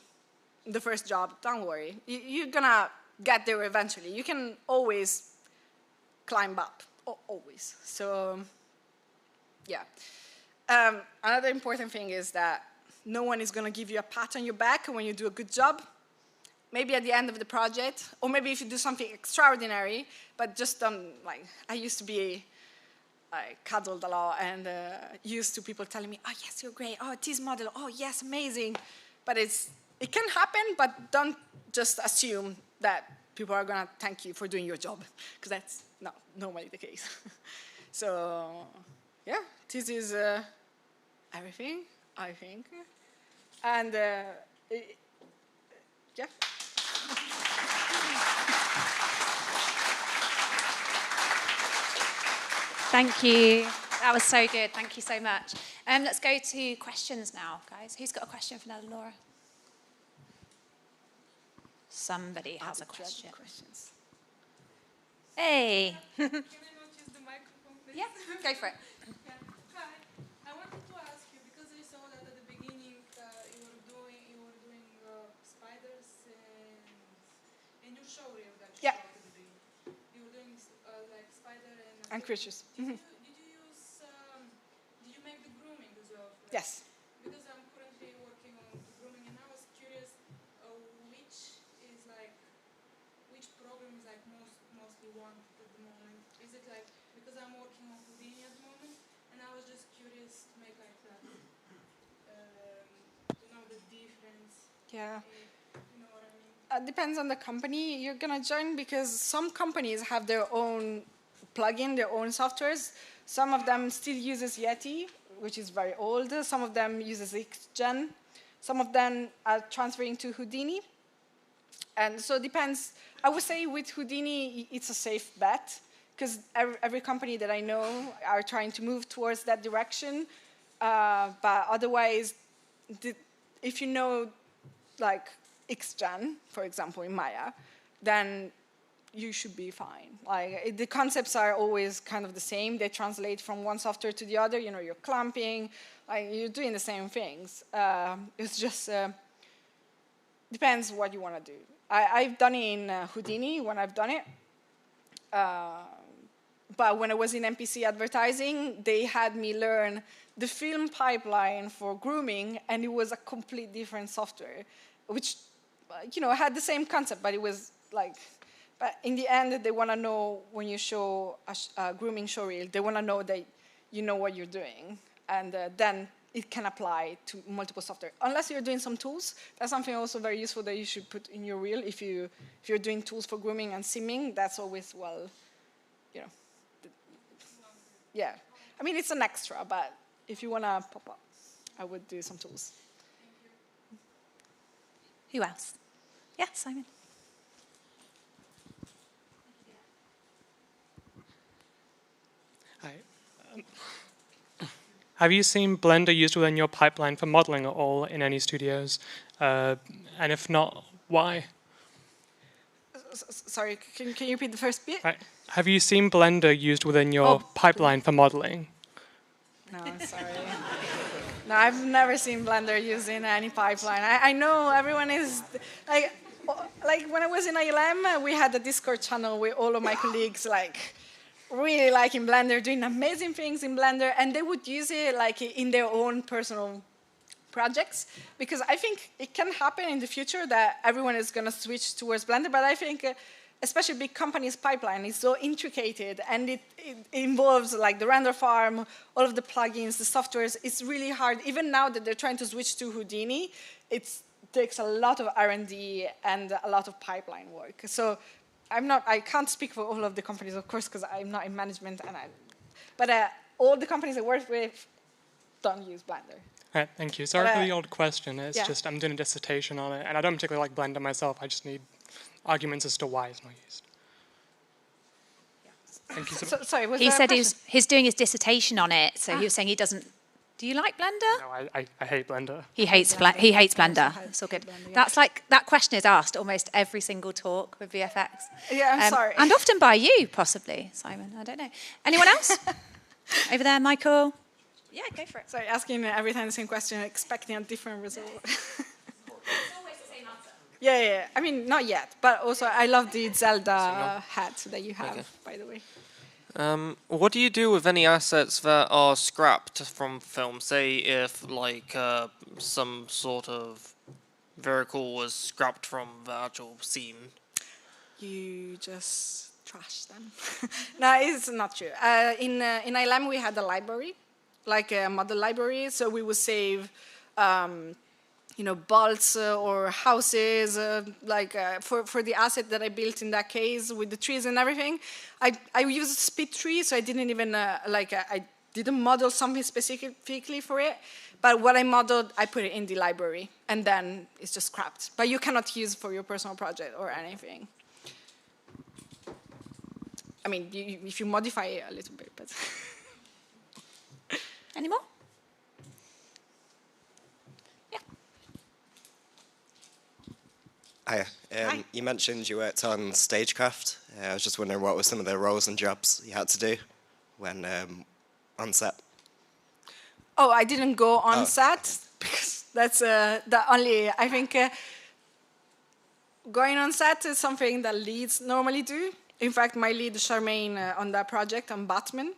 the first job, don't worry. You're going to get there eventually. You can always climb up, always. So, yeah. Another important thing is that no one is going to give you a pat on your back when you do a good job. Maybe at the end of the project, or maybe if you do something extraordinary, but just like, I used to be cuddled a lot and used to people telling me, oh, yes, you're great. Oh, this model. Oh, yes, amazing. But it can happen, but don't just assume that people are going to thank you for doing your job, because that's not normally the case. So, yeah, this is everything, I think. And, yeah. Thank you. That was so good. Thank you so much. Let's go to questions now, guys. Who's got a question for Eleonora? Somebody has a question. Hey. Can I not use the microphone, please? Yeah, go for it. Yeah. Hi. I wanted to ask you, because I saw that at the beginning you were doing spiders and you show real that Yeah. show at the beginning. You were doing like spider and creatures. Did you make the grooming as well? Like, Yes. because I'm currently working on the grooming, and I was curious which program is like mostly wanted at the moment. Is it like, because I'm working on Houdini at the moment, and I was just curious to make like that, to know the difference. Yeah. You know what I mean? Depends on the company you're going to join, because some companies have their own plugin, their own softwares. Some of them still uses Yeti, which is very old. Some of them uses XGen. Some of them are transferring to Houdini. And so it depends. I would say with Houdini, it's a safe bet, because every company that I know are trying to move towards that direction. But otherwise, if you know like XGen, for example, in Maya, then you should be fine. Like the concepts are always kind of the same. They translate from one software to the other. You know, you're clamping, like you're doing the same things. It's just depends what you want to do. I've done it in Houdini when I've done it. But when I was in NPC advertising, they had me learn the film pipeline for grooming, and it was a complete different software, which, you know, had the same concept, but it was like, but in the end, they want to know when you show a grooming showreel, they want to know that you know what you're doing, and then it can apply to multiple software. Unless you're doing some tools, that's something also very useful that you should put in your reel. If you're doing tools for grooming and simming, that's always, well, you know, yeah. I mean, it's an extra, but if you want to pop up, I would do some tools. Who else? Yeah, Simon. Hi. Have you seen Blender used within your pipeline for modeling at all in any studios? And if not, why? Sorry, can you repeat the first bit? Right. Have you seen Blender used within your pipeline for modeling? No, sorry. No, I've never seen Blender used in any pipeline. I know everyone is, like when I was in ILM, we had a Discord channel with all of my colleagues, like, really liking Blender, doing amazing things in Blender, and they would use it like in their own personal projects, because I think it can happen in the future that everyone is going to switch towards Blender, but I think especially big companies' pipeline is so intricate, and it involves like the render farm, all of the plugins, the softwares. It's really hard. Even now that they're trying to switch to Houdini, it takes a lot of R&D and a lot of pipeline work. So I can't speak for all of the companies, of course, because I'm not in management, but all the companies I work with don't use Blender. All right, thank you. Sorry for the old question. It's just I'm doing a dissertation on it, and I don't particularly like Blender myself. I just need arguments as to why it's not used. Thank you so much. Sorry, was He there a said question? he's doing his dissertation on it, so he was saying he doesn't. Do you like Blender? No, I hate Blender. He hates Blender. I also It's all good. hate Blender, yeah. That's like that question is asked almost every single talk with VFX. Yeah, I'm sorry. And often by you, possibly, Simon. I don't know. Anyone else? Over there, Michael. Yeah, go for it. Sorry, asking every time the same question, expecting a different result. It's always the same answer. Yeah. I mean, not yet, but also I love the Zelda hat that you have, by the way. What do you do with any assets that are scrapped from film? Say if like some sort of vehicle was scrapped from the actual scene. You just trash them. No, it's not true. In ILM we had a library, like a model library, so we would save bolts or houses, for the asset that I built in that case with the trees and everything. I used speed tree, so I didn't even I didn't model something specifically for it. But what I modeled, I put it in the library, and then it's just scrapped. But you cannot use for your personal project or anything. I mean, if you modify it a little bit, but. Any more? Hiya. Hi. You mentioned you worked on stagecraft. I was just wondering what were some of the roles and jobs you had to do when on set? Oh, I didn't go on set because that's the only. I think going on set is something that leads normally do. In fact, my lead, Charmaine, on that project on Batman,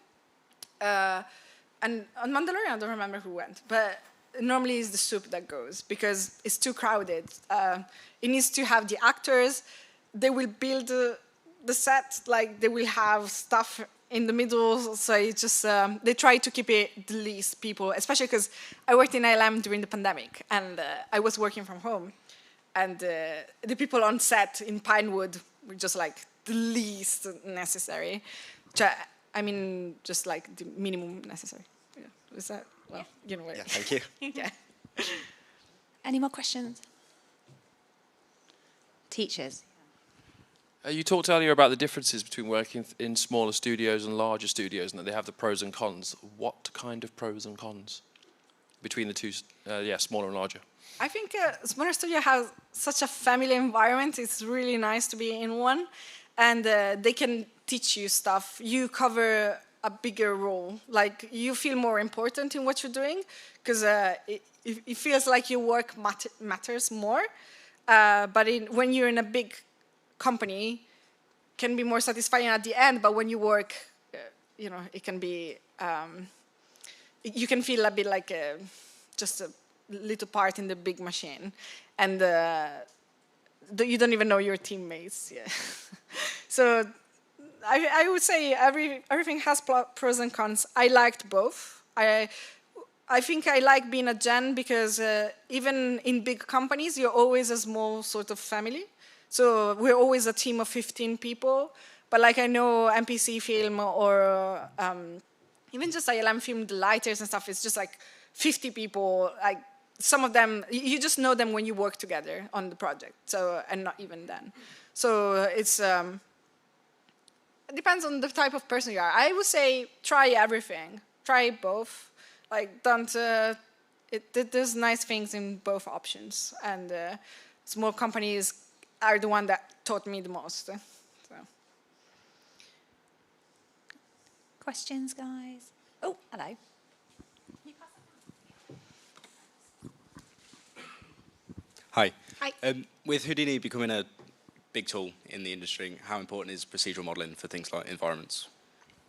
and on Mandalorian, I don't remember who went, but normally it's the soup that goes because it's too crowded. It needs to have the actors. They will build the set, like they will have stuff in the middle. So it's just they try to keep it the least people, especially because I worked in ILM during the pandemic and I was working from home, and the people on set in Pinewood were just like the least necessary. I mean, just like the minimum necessary. Yeah. Is that? Well, you know what. Yeah, thank you. Yeah. Any more questions? Teachers. You talked earlier about the differences between working in smaller studios and larger studios, and that they have the pros and cons. What kind of pros and cons between the two? Smaller and larger. I think smaller studio has such a family environment. It's really nice to be in one, and they can teach you stuff. You cover a bigger role. Like, you feel more important in what you're doing, because it feels like your work matters more. But when you're in a big company, can be more satisfying at the end. But when you work, it can be, you can feel a bit like just a little part in the big machine, and you don't even know your teammates. Yeah. So I would say everything has pros and cons. I liked both. I think I like being a gen because even in big companies, you're always a small sort of family. So we're always a team of 15 people. But like, I know MPC film or even just ILM film, the lighters and stuff, it's just like 50 people. Like, some of them, you just know them when you work together on the project. So, and not even then. So it depends on the type of person you are. I would say try everything. Try both. Like, there's nice things in both options. And small companies are the one that taught me the most. So. Questions, guys? Oh, hello. Hi. Hi. With Houdini becoming a big tool in the industry, how important is procedural modeling for things like environments?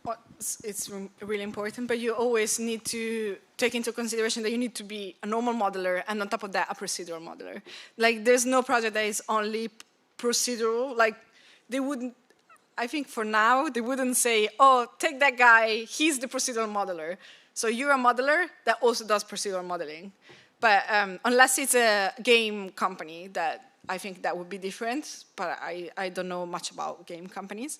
Well, it's really important, but you always need to take into consideration that you need to be a normal modeler, and on top of that, a procedural modeler. Like, there's no project that is only procedural. Like, they wouldn't, I think for now, they wouldn't say, oh, take that guy, he's the procedural modeler. So you're a modeler that also does procedural modeling. But unless it's a game company, that I think that would be different. But I don't know much about game companies.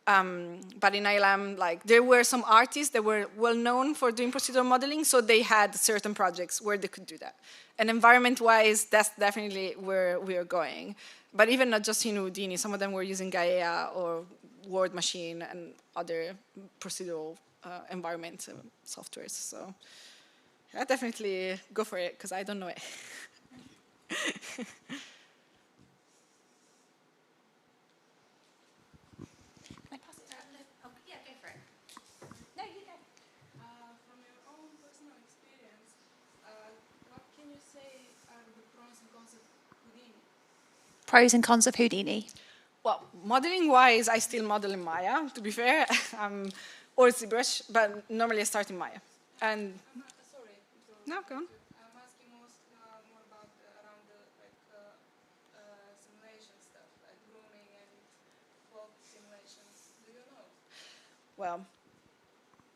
But in ILM, like, there were some artists that were well known for doing procedural modeling, so they had certain projects where they could do that. And environment-wise, that's definitely where we are going. But even not just in Houdini, some of them were using Gaia or Word Machine and other procedural environment softwares. So yeah, definitely go for it, because I don't know it. Pros and cons of Houdini. Well, modeling-wise, I still model in Maya, to be fair, or ZBrush, but normally I start in Maya. And Sorry. no, go on. I'm asking more about around the simulation stuff, like grooming and fault simulations. Do you know? Well,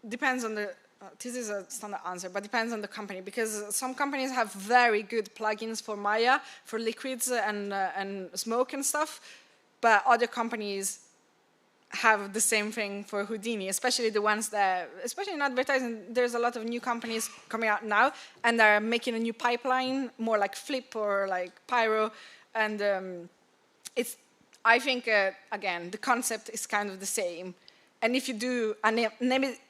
depends on the. This is a standard answer, but depends on the company, because some companies have very good plugins for Maya, for liquids and smoke and stuff, but other companies have the same thing for Houdini, especially the ones that, especially in advertising, there's a lot of new companies coming out now, and they're making a new pipeline, more like Flip or like Pyro, and I think, again, the concept is kind of the same. And if you do an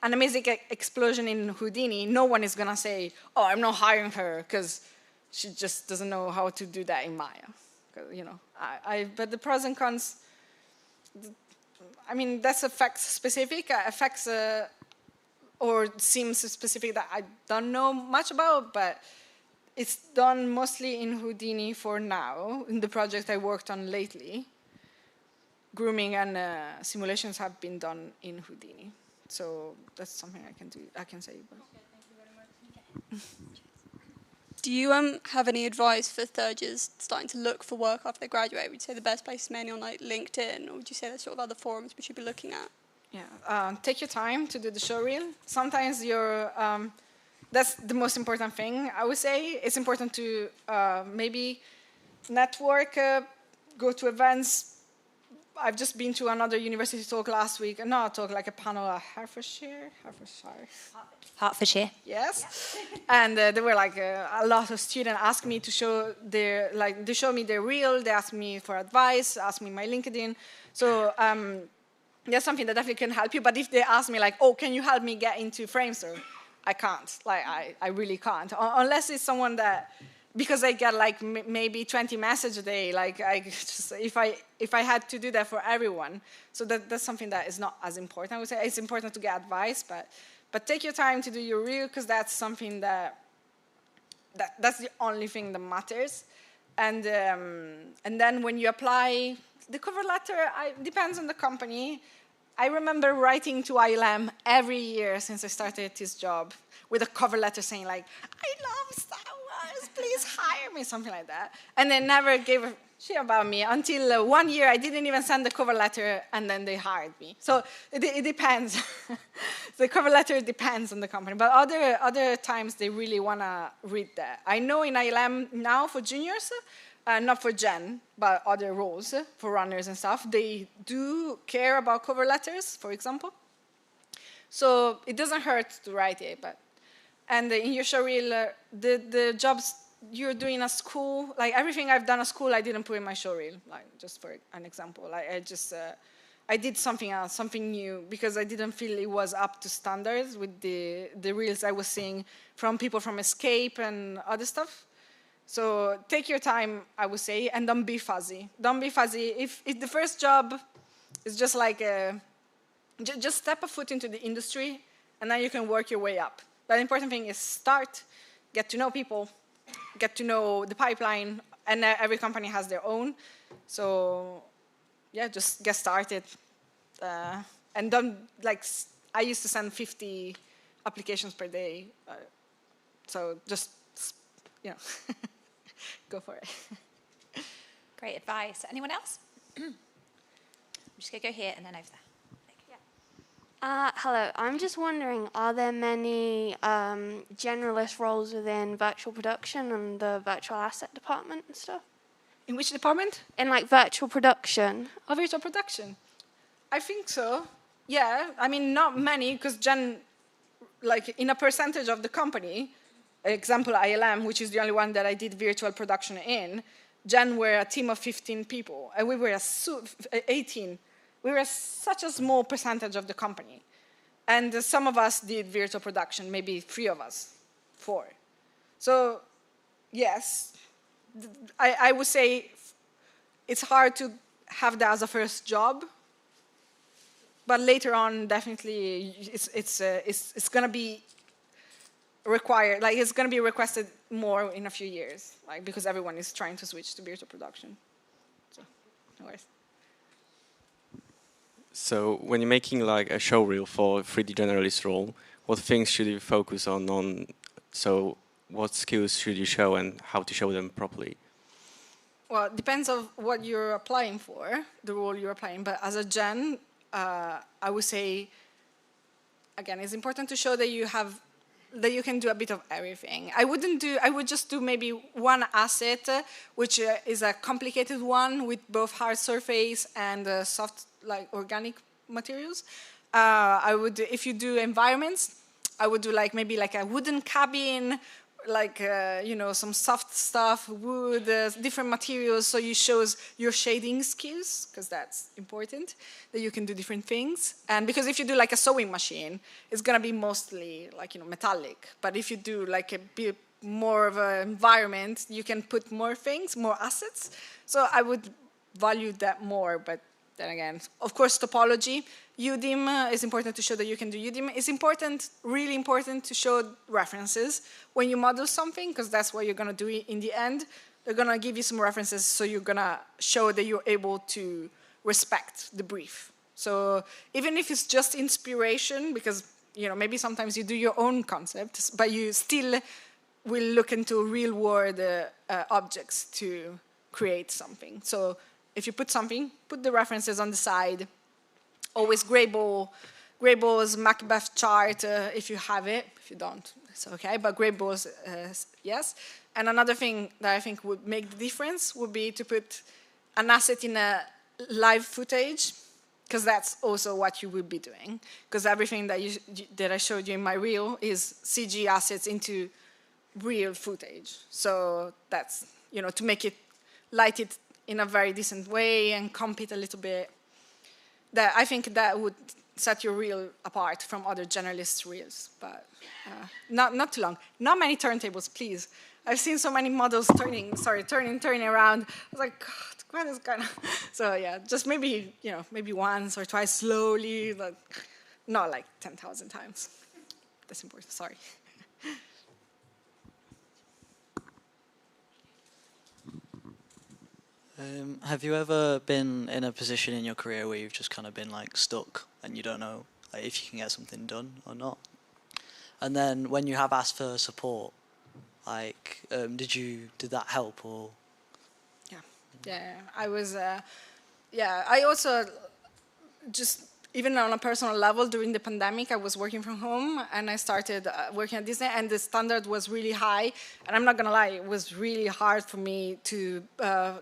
amazing explosion in Houdini, no one is going to say, oh, I'm not hiring her, because she just doesn't know how to do that in Maya. But the pros and cons, I mean, that's effects specific. Effects or seems specific that I don't know much about, but it's done mostly in Houdini for now, in the project I worked on lately. Grooming and simulations have been done in Houdini. So that's something I can say. But. Okay, thank you very much. Do you have any advice for third years starting to look for work after they graduate? Would you say the best place is mainly on like LinkedIn, or would you say there's sort of other forums we should be looking at? Yeah, take your time to do the showreel. Sometimes that's the most important thing, I would say. It's important to maybe network, go to events. I've just been to another university talk last week, not a talk, like a panel at Hertfordshire. Hertfordshire. Yes. And there were like a lot of students asked me to show they show me their reel, they asked me for advice, asked me my LinkedIn. So there's something that definitely can help you. But if they ask me like, oh, can you help me get into Framestore? I can't. Like, I really can't. Unless it's someone that because I get like maybe 20 messages a day, like if I had to do that for everyone, so that's something that is not as important. I would say it's important to get advice, but take your time to do your reel, because that's something that's the only thing that matters. And then when you apply the cover letter, depends on the company. I remember writing to ILM every year since I started this job with a cover letter saying like, I love Star Wars, please hire me, something like that. And they never gave a shit about me until 1 year I didn't even send the cover letter, and then they hired me. So it depends. The cover letter depends on the company, but other times they really want to read that. I know in ILM now for juniors, not for Gen, but other roles, for runners and stuff, they do care about cover letters, for example. So it doesn't hurt to write it. And in your show reel, the jobs you're doing at school, like everything I've done at school, I didn't put in my show reel, like just for an example. Like I did something else, something new, because I didn't feel it was up to standards with the reels I was seeing from people from Escape and other stuff. So take your time, I would say, and don't be fuzzy. Don't be fuzzy. If the first job is just like just step a foot into the industry, and then you can work your way up. But the important thing is start, get to know people, get to know the pipeline, and every company has their own. So yeah, just get started. And don't, like, I used to send 50 applications per day. So just, you know, go for it. Great advice. Anyone else? I'm just going to go here and then over there. Hello, I'm just wondering, are there many generalist roles within virtual production and the virtual asset department and stuff? In which department? In like virtual production. Oh, virtual production. I think so. Yeah, I mean, not many, because Gen, like in a percentage of the company, example ILM, which is the only one that I did virtual production in, Gen were a team of 15 people, and we were 18. We were such a small percentage of the company. And some of us did virtual production, maybe 3 of us, 4. So, yes, I would say it's hard to have that as a first job. But later on, definitely, it's going to be required, like it's going to be requested more in a few years, like because everyone is trying to switch to virtual production. So, no worries. So when you're making like a show reel for 3D generalist role, what things should you focus on? So what skills should you show and how to show them properly? Well, it depends on what you're applying for, the role you're applying. But as a Gen, I would say, again, it's important to show that you can do a bit of everything. I would just do maybe one asset, which is a complicated one with both hard surface and soft, like organic materials. I would, if you do environments, I would do like maybe like a wooden cabin, like you know, some soft stuff, wood, different materials, so you shows your shading skills, because that's important, that you can do different things. And because if you do like a sewing machine, it's gonna be mostly like, you know, metallic. But if you do like a bit more of an environment, you can put more things, more assets. So I would value that more. But then again, of course, topology. UDIM is important to show that you can do UDIM. It's important, really important, to show references when you model something, because that's what you're going to do in the end. They're going to give you some references, so you're going to show that you're able to respect the brief. So even if it's just inspiration, because, you know, maybe sometimes you do your own concepts, but you still will look into real-world objects to create something. So if you put something, put the references on the side. Always Grayball's Macbeth chart, if you have it. If you don't, it's okay. But Grayball's, yes. And another thing that I think would make the difference would be to put an asset in a live footage, because that's also what you would be doing. Because everything that I showed you in my reel is CG assets into real footage. So that's, you know, to make it, light it in a very decent way and compete a little bit. That I think that would set your reel apart from other generalist reels, but not too long. Not many turntables, please. I've seen so many models turning around. I was like, God, what is going on? So yeah, just maybe, maybe once or twice slowly, but not like 10,000 times. That's important, sorry. Have you ever been in a position in your career where you've just kind of been like stuck and you don't know like, if you can get something done or not? And then when you have asked for support, like, did that help or? Yeah, I was, I also just, even on a personal level, during the pandemic, I was working from home and I started working at Disney and the standard was really high. And I'm not gonna lie, it was really hard for me to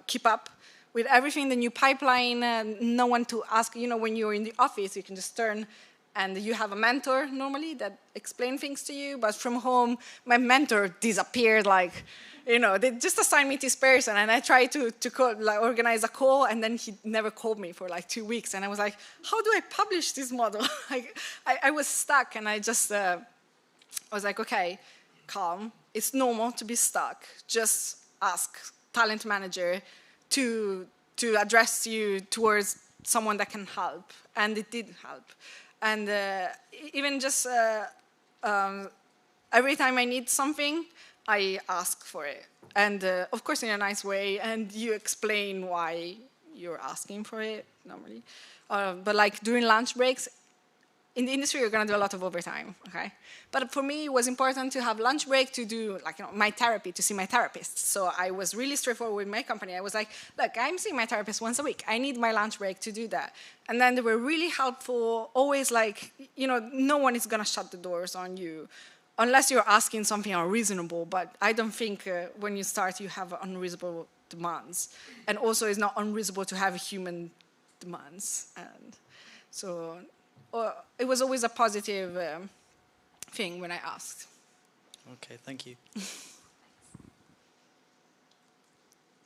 keep up with everything, the new pipeline, no one to ask, when you're in the office, you can just turn and you have a mentor normally that explains things to you. But from home, my mentor disappeared they just assigned me to this person, and I tried to call, organize a call, and then he never called me for 2 weeks. And I was like, how do I publish this model? I was stuck, and I just I was like, okay, calm. It's normal to be stuck. Just ask talent manager to address you towards someone that can help, and it did help. And even just every time I need something, I ask for it. And of course in a nice way, and you explain why you're asking for it normally. But during lunch breaks, in the industry you're gonna do a lot of overtime, okay? But for me it was important to have lunch break to do my therapy, to see my therapist. So I was really straightforward with my company. I was like, look, I'm seeing my therapist once a week. I need my lunch break to do that. And then they were really helpful, always no one is gonna shut the doors on you. Unless you're asking something unreasonable, but I don't think when you start you have unreasonable demands. And also it's not unreasonable to have human demands. And so it was always a positive thing when I asked. Okay, thank you.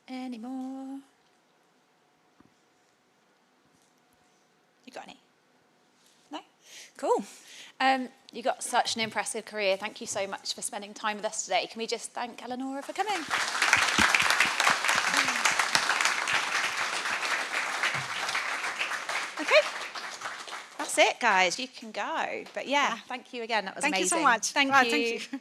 Any more? You got any? No? Cool. You got such an impressive career. Thank you so much for spending time with us today. Can we just thank Eleonora for coming? Okay. That's it, guys. You can go. But yeah, thank you again. That was amazing. Thank you so much. Thank you.